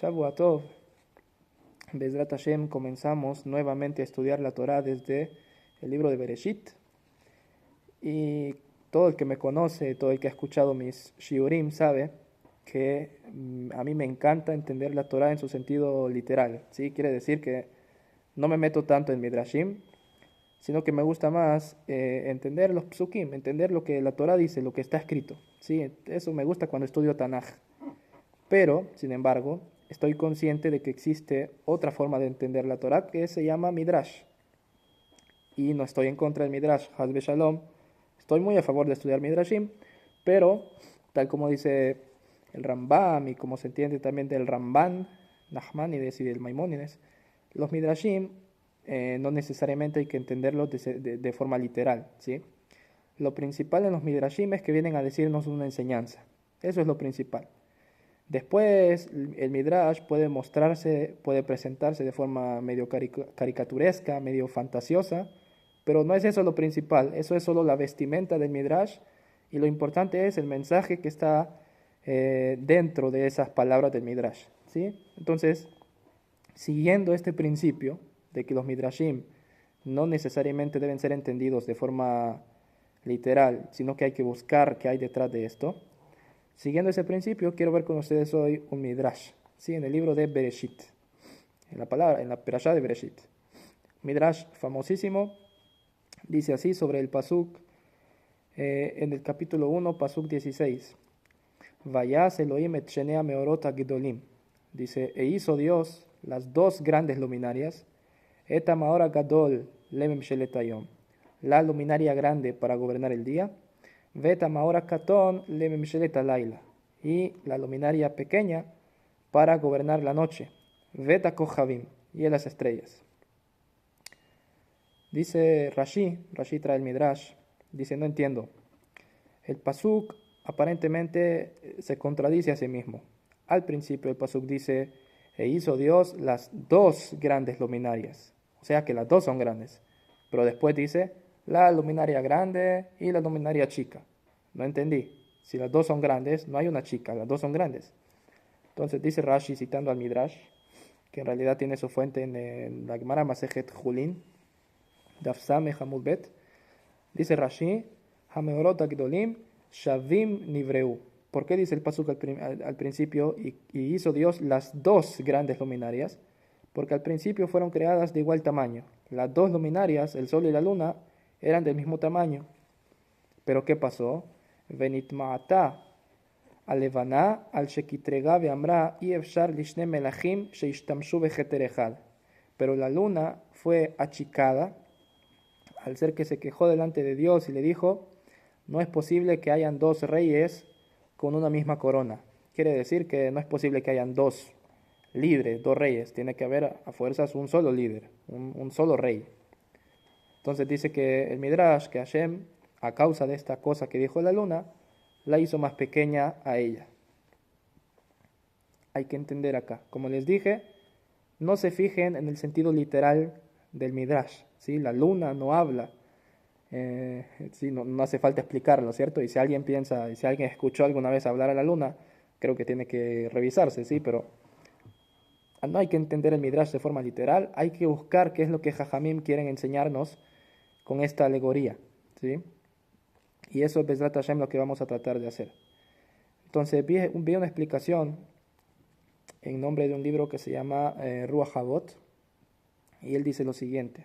Shavua Tov. Bezrat Hashem, comenzamos nuevamente a estudiar la Torá desde el libro de Bereshit. Y todo el que me conoce, todo el que ha escuchado mis shiurim sabe que a mí me encanta entender la Torá en su sentido literal. ¿Sí? Quiere decir que no me meto tanto en Midrashim, sino que me gusta más entender los psukim, entender lo que la Torá dice, lo que está escrito. ¿Sí? Eso me gusta cuando estudio Tanaj. Pero, sin embargo, estoy consciente de que existe otra forma de entender la Torá que se llama Midrash. Y no estoy en contra del Midrash, Hasbe Shalom. Estoy muy a favor de estudiar Midrashim, pero, tal como dice el Rambam y como se entiende también del Ramban, Nachmanides y del Maimónides, los Midrashim no necesariamente hay que entenderlos de forma literal, ¿sí? Lo principal en los Midrashim es que vienen a decirnos una enseñanza. Eso es lo principal. Después, el Midrash puede mostrarse, puede presentarse de forma medio caricaturesca, medio fantasiosa, pero no es eso lo principal, eso es solo la vestimenta del Midrash, y lo importante es el mensaje que está dentro de esas palabras del Midrash, ¿sí? Entonces, siguiendo este principio de que los Midrashim no necesariamente deben ser entendidos de forma literal, sino que hay que buscar qué hay detrás de esto. Siguiendo ese principio, quiero ver con ustedes hoy un Midrash, ¿sí? En el libro de Bereshit, en la Perashá de Bereshit. Midrash famosísimo, dice así sobre el Pasuk, en el capítulo 1, Pasuk 16. Vayas Elohim et shenea meorot hagedolim. Dice, e hizo Dios las dos grandes luminarias, et hamaor gadol lemem sheletayom, la luminaria grande para gobernar el día, vet hamaor katon lemem sheletayla, y la luminaria pequeña para gobernar la noche, vet kohavim, y en las estrellas. Dice Rashi trae el Midrash, dice, no entiendo. El Pasuk aparentemente se contradice a sí mismo. Al principio el Pasuk dice, e hizo Dios las dos grandes luminarias, o sea que las dos son grandes. Pero después dice, la luminaria grande y la luminaria chica. No entendí. Si las dos son grandes, no hay una chica, las dos son grandes. Entonces dice Rashi, citando al Midrash, que en realidad tiene su fuente en la Gemara Masejet Julin, Daf Samech Amud Bet, dice Rashi, Hameorot Agdolim Shavim Nivreu. ¿Por qué dice el pasuk al principio y hizo Dios las dos grandes luminarias? Porque al principio fueron creadas de igual tamaño. Las dos luminarias, el sol y la luna, eran del mismo tamaño. Pero ¿qué pasó? Venitma'ata alevana al shekitrega ve'amra yefshar lishne melachim sheishtamshu bejeter echad. Pero la luna fue achicada al ser que se quejó delante de Dios y le dijo, no es posible que hayan dos reyes con una misma corona. Quiere decir que no es posible que hayan dos líderes, dos reyes. Tiene que haber a fuerzas un solo líder, un solo rey. Entonces dice que el Midrash, que Hashem, a causa de esta cosa que dijo la luna, la hizo más pequeña a ella. Hay que entender acá. Como les dije, no se fijen en el sentido literal del Midrash, ¿sí? La luna no habla. Sí, no hace falta explicarlo, ¿cierto? Y si alguien piensa, y si alguien escuchó alguna vez hablar a la luna, creo que tiene que revisarse, ¿sí? Pero no hay que entender el Midrash de forma literal, hay que buscar qué es lo que Jajamim quieren enseñarnos con esta alegoría, ¿sí? Y eso es Bezrat Hashem lo que vamos a tratar de hacer. Entonces vi una explicación en nombre de un libro que se llama Ruach Havot, y él dice lo siguiente.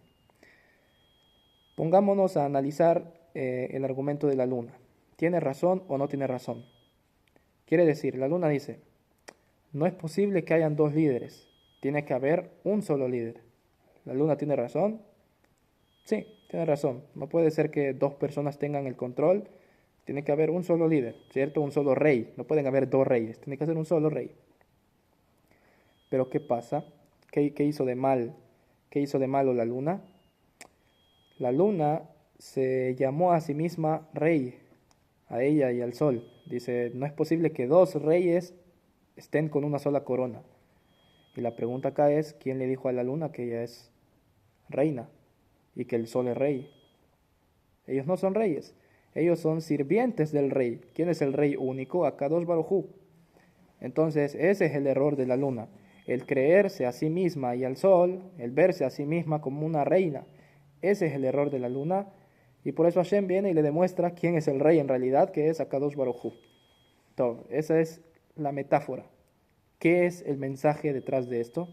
Pongámonos a analizar el argumento de la luna. ¿Tiene razón o no tiene razón? Quiere decir, la luna dice, no es posible que hayan dos líderes, tiene que haber un solo líder. ¿La luna tiene razón? Sí, tiene razón. No puede ser que dos personas tengan el control, tiene que haber un solo líder, ¿cierto? Un solo rey, no pueden haber dos reyes, tiene que ser un solo rey. Pero ¿qué pasa? ¿Qué hizo de mal? ¿Qué hizo de malo la luna? La luna se llamó a sí misma rey, a ella y al sol. Dice, no es posible que dos reyes estén con una sola corona. Y la pregunta acá es, ¿quién le dijo a la luna que ella es reina y que el sol es rey? Ellos no son reyes, ellos son sirvientes del rey. ¿Quién es el rey único? Akadosh Baruj Hu. Entonces, ese es el error de la luna. el creerse a sí misma y al sol, el verse a sí misma como una reina. Ese es el error de la luna, y por eso Hashem viene y le demuestra quién es el rey en realidad, que es Akadosh Baruj Hu. Todo, esa es la metáfora. ¿Qué es el mensaje detrás de esto?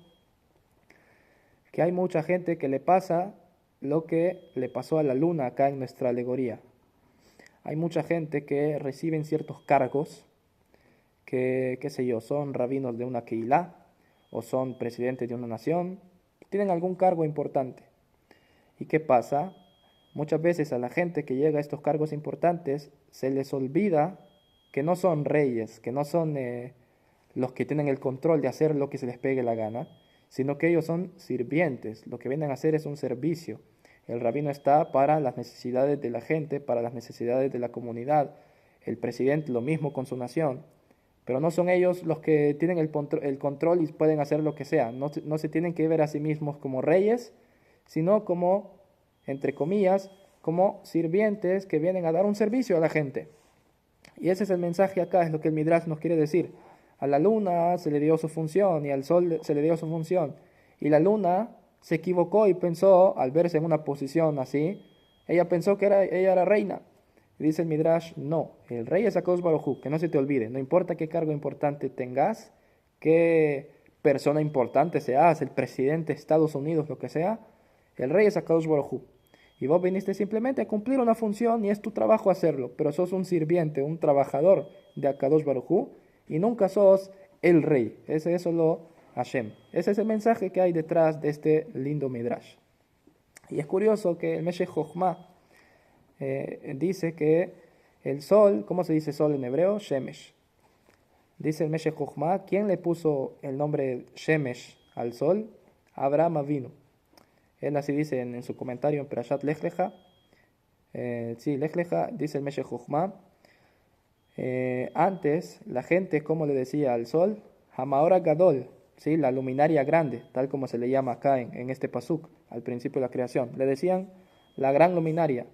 Que hay mucha gente que le pasa lo que le pasó a la luna acá en nuestra alegoría. Hay mucha gente que reciben ciertos cargos, que, qué sé yo, son rabinos de una keilah, o son presidentes de una nación, tienen algún cargo importante. ¿Y qué pasa? Muchas veces a la gente que llega a estos cargos importantes se les olvida que no son reyes, que no son los que tienen el control de hacer lo que se les pegue la gana, sino que ellos son sirvientes. Lo que vienen a hacer es un servicio. El rabino está para las necesidades de la gente, para las necesidades de la comunidad. El presidente lo mismo con su nación. Pero no son ellos los que tienen el control y pueden hacer lo que sea. No se tienen que ver a sí mismos como reyes, sino como, entre comillas, como sirvientes que vienen a dar un servicio a la gente. Y ese es el mensaje acá, es lo que el Midrash nos quiere decir. A la luna se le dio su función y al sol se le dio su función. Y la luna se equivocó y pensó, al verse en una posición así, ella pensó que ella era reina. Y dice el Midrash, no, el rey es Akadosh Baruj Hu, que no se te olvide, no importa qué cargo importante tengas, qué persona importante seas, el presidente de Estados Unidos, lo que sea, el rey es Akadosh Baruj Hu. Y vos viniste simplemente a cumplir una función y es tu trabajo hacerlo, pero sos un sirviente, un trabajador de Akadosh Baruj Hu, y nunca sos el rey. Ese es solo Hashem. Ese es el mensaje que hay detrás de este lindo Midrash. Y es curioso que el Meshech Chochmah dice que el sol, ¿cómo se dice sol en hebreo? Shemesh. Dice el Meshech Chochmah, ¿quién le puso el nombre Shemesh al sol? Abraham Avinu. Él así dice en su comentario en Perashat Lech Lecha. Sí, Lech Lecha, dice el Meshech Chochmah. Antes, la gente, ¿cómo le decía al sol? Hamaora Gadol, ¿sí? La luminaria grande, tal como se le llama acá en este pasuk, al principio de la creación. Le decían la gran luminaria.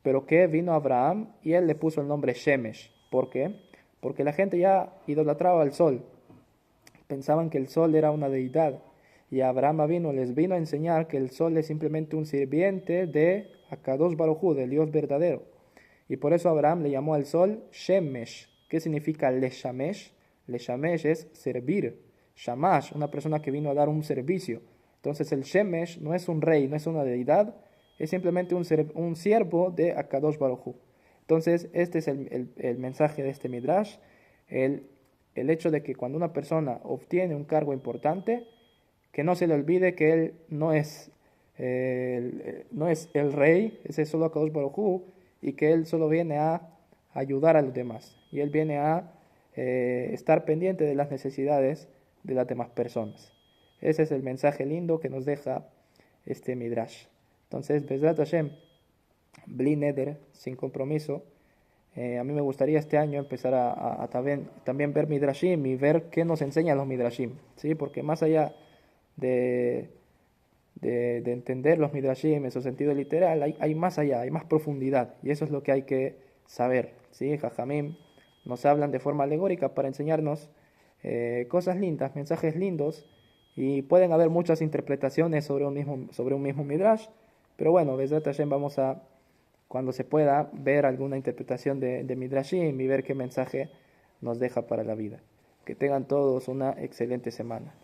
Pero que vino Abraham y él le puso el nombre Shemesh. ¿Por qué? Porque la gente ya idolatraba al sol. Pensaban que el sol era una deidad. Y Abraham les vino a enseñar que el sol es simplemente un sirviente de Akadosh Baruj Hu, del Dios verdadero. Y por eso Abraham le llamó al sol Shemesh. ¿Qué significa Leshamesh? Leshamesh es servir. Shamash, una persona que vino a dar un servicio. Entonces el Shemesh no es un rey, no es una deidad, es simplemente un siervo de Akadosh Baruj Hu. Entonces este es el mensaje de este Midrash, el hecho de que cuando una persona obtiene un cargo importante, que no se le olvide que él no es el rey, ese es solo Akadosh Baruj Hu, y que él solo viene a ayudar a los demás, y él viene a estar pendiente de las necesidades de las demás personas. Ese es el mensaje lindo que nos deja este Midrash. Entonces, Bezrat Hashem, Bli Neder, sin compromiso, a mí me gustaría este año empezar a también ver Midrashim y ver qué nos enseñan los Midrashim, ¿sí? Porque más allá de entender los Midrashim en su sentido literal, hay más allá, hay más profundidad, y eso es lo que hay que saber, ¿sí? Jajamim nos hablan de forma alegórica para enseñarnos cosas lindas, mensajes lindos, y pueden haber muchas interpretaciones sobre un mismo Midrash, pero bueno, Bezrat Hashem vamos a, cuando se pueda, ver alguna interpretación de Midrashim y ver qué mensaje nos deja para la vida. Que tengan todos una excelente semana.